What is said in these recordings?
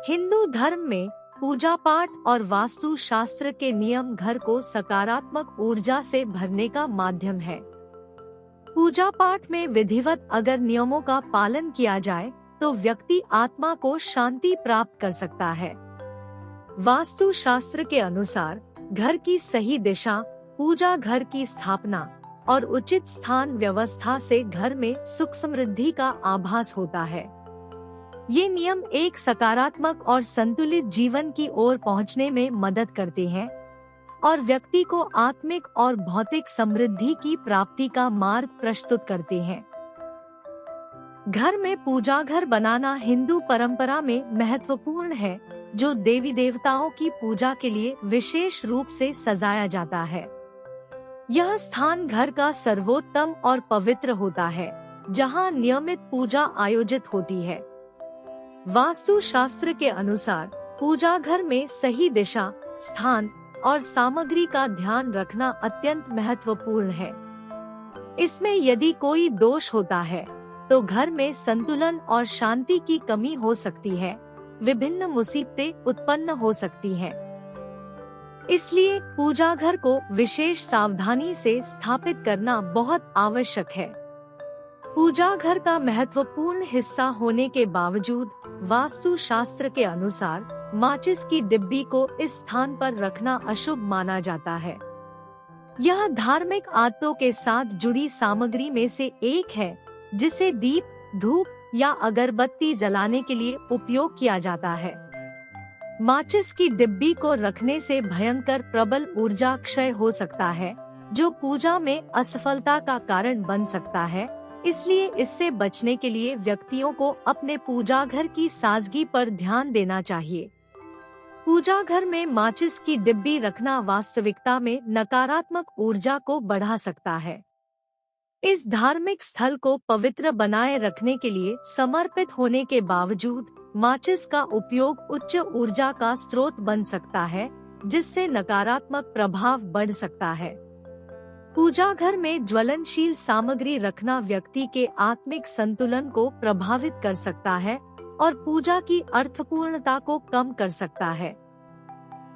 हिंदू धर्म में पूजा पाठ और वास्तु शास्त्र के नियम घर को सकारात्मक ऊर्जा से भरने का माध्यम है। पूजा पाठ में विधिवत अगर नियमों का पालन किया जाए तो व्यक्ति आत्मा को शांति प्राप्त कर सकता है। वास्तु शास्त्र के अनुसार घर की सही दिशा, पूजा घर की स्थापना और उचित स्थान व्यवस्था से घर में सुख समृद्धि का आभास होता है। ये नियम एक सकारात्मक और संतुलित जीवन की ओर पहुंचने में मदद करते हैं और व्यक्ति को आत्मिक और भौतिक समृद्धि की प्राप्ति का मार्ग प्रस्तुत करते हैं। घर में पूजा घर बनाना हिंदू परंपरा में महत्वपूर्ण है, जो देवी देवताओं की पूजा के लिए विशेष रूप से सजाया जाता है। यह स्थान घर का सर्वोत्तम और पवित्र होता है, जहां नियमित पूजा आयोजित होती है। वास्तु शास्त्र के अनुसार पूजा घर में सही दिशा, स्थान और सामग्री का ध्यान रखना अत्यंत महत्वपूर्ण है। इसमें यदि कोई दोष होता है तो घर में संतुलन और शांति की कमी हो सकती है, विभिन्न मुसीबतें उत्पन्न हो सकती हैं। इसलिए पूजा घर को विशेष सावधानी से स्थापित करना बहुत आवश्यक है। पूजा घर का महत्वपूर्ण हिस्सा होने के बावजूद वास्तु शास्त्र के अनुसार माचिस की डिब्बी को इस स्थान पर रखना अशुभ माना जाता है। यह धार्मिक आदतों के साथ जुड़ी सामग्री में से एक है, जिसे दीप, धूप या अगरबत्ती जलाने के लिए उपयोग किया जाता है। माचिस की डिब्बी को रखने से भयंकर प्रबल ऊर्जा क्षय हो सकता है, जो पूजा में असफलता का कारण बन सकता है। इसलिए इससे बचने के लिए व्यक्तियों को अपने पूजा घर की सादगी पर ध्यान देना चाहिए। पूजा घर में माचिस की डिब्बी रखना वास्तविकता में नकारात्मक ऊर्जा को बढ़ा सकता है। इस धार्मिक स्थल को पवित्र बनाए रखने के लिए समर्पित होने के बावजूद माचिस का उपयोग उच्च ऊर्जा का स्रोत बन सकता है, जिससे नकारात्मक प्रभाव बढ़ सकता है। पूजा घर में ज्वलनशील सामग्री रखना व्यक्ति के आत्मिक संतुलन को प्रभावित कर सकता है और पूजा की अर्थपूर्णता को कम कर सकता है।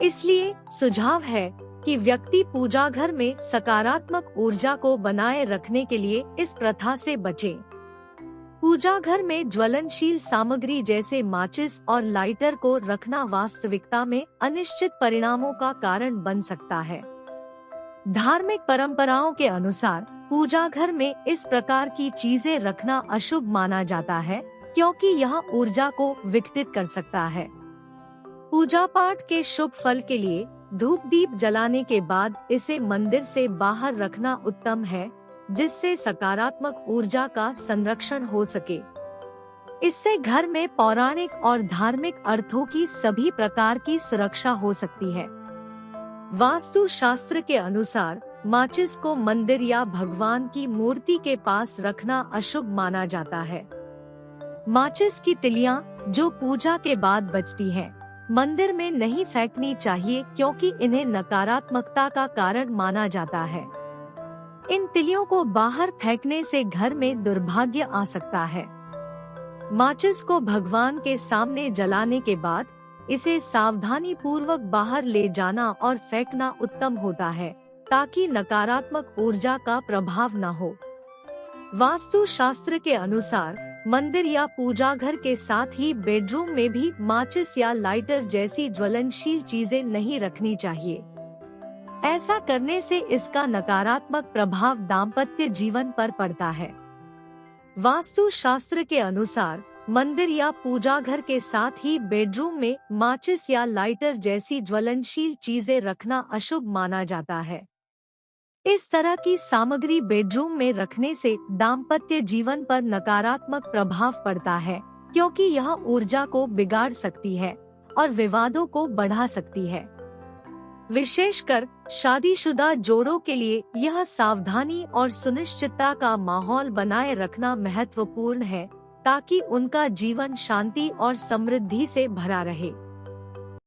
इसलिए सुझाव है कि व्यक्ति पूजा घर में सकारात्मक ऊर्जा को बनाए रखने के लिए इस प्रथा से बचे। पूजा घर में ज्वलनशील सामग्री जैसे माचिस और लाइटर को रखना वास्तविकता में अनिश्चित परिणामों का कारण बन सकता है। धार्मिक परंपराओं के अनुसार पूजा घर में इस प्रकार की चीजें रखना अशुभ माना जाता है, क्योंकि यह ऊर्जा को विघटित कर सकता है। पूजा पाठ के शुभ फल के लिए धूप दीप जलाने के बाद इसे मंदिर से बाहर रखना उत्तम है, जिससे सकारात्मक ऊर्जा का संरक्षण हो सके। इससे घर में पौराणिक और धार्मिक अर्थों की सभी प्रकार की सुरक्षा हो सकती है। वास्तु शास्त्र के अनुसार माचिस को मंदिर या भगवान की मूर्ति के पास रखना अशुभ माना जाता है। माचिस की तिलियां जो पूजा के बाद बचती हैं, मंदिर में नहीं फेंकनी चाहिए, क्योंकि इन्हें नकारात्मकता का कारण माना जाता है। इन तिलियों को बाहर फेंकने से घर में दुर्भाग्य आ सकता है। माचिस को भगवान के सामने जलाने के बाद इसे सावधानी पूर्वक बाहर ले जाना और फेंकना उत्तम होता है, ताकि नकारात्मक ऊर्जा का प्रभाव न हो। वास्तु शास्त्र के अनुसार मंदिर या पूजा घर के साथ ही बेडरूम में भी माचिस या लाइटर जैसी ज्वलनशील चीजें नहीं रखनी चाहिए। ऐसा करने से इसका नकारात्मक प्रभाव दाम्पत्य जीवन पर पड़ता है। वास्तु शास्त्र के अनुसार मंदिर या पूजा घर के साथ ही बेडरूम में माचिस या लाइटर जैसी ज्वलनशील चीजें रखना अशुभ माना जाता है। इस तरह की सामग्री बेडरूम में रखने से दाम्पत्य जीवन पर नकारात्मक प्रभाव पड़ता है, क्योंकि यह ऊर्जा को बिगाड़ सकती है और विवादों को बढ़ा सकती है। विशेषकर शादीशुदा जोड़ों के लिए यह सावधानी और सुनिश्चितता का माहौल बनाए रखना महत्वपूर्ण है, ताकि उनका जीवन शांति और समृद्धि से भरा रहे।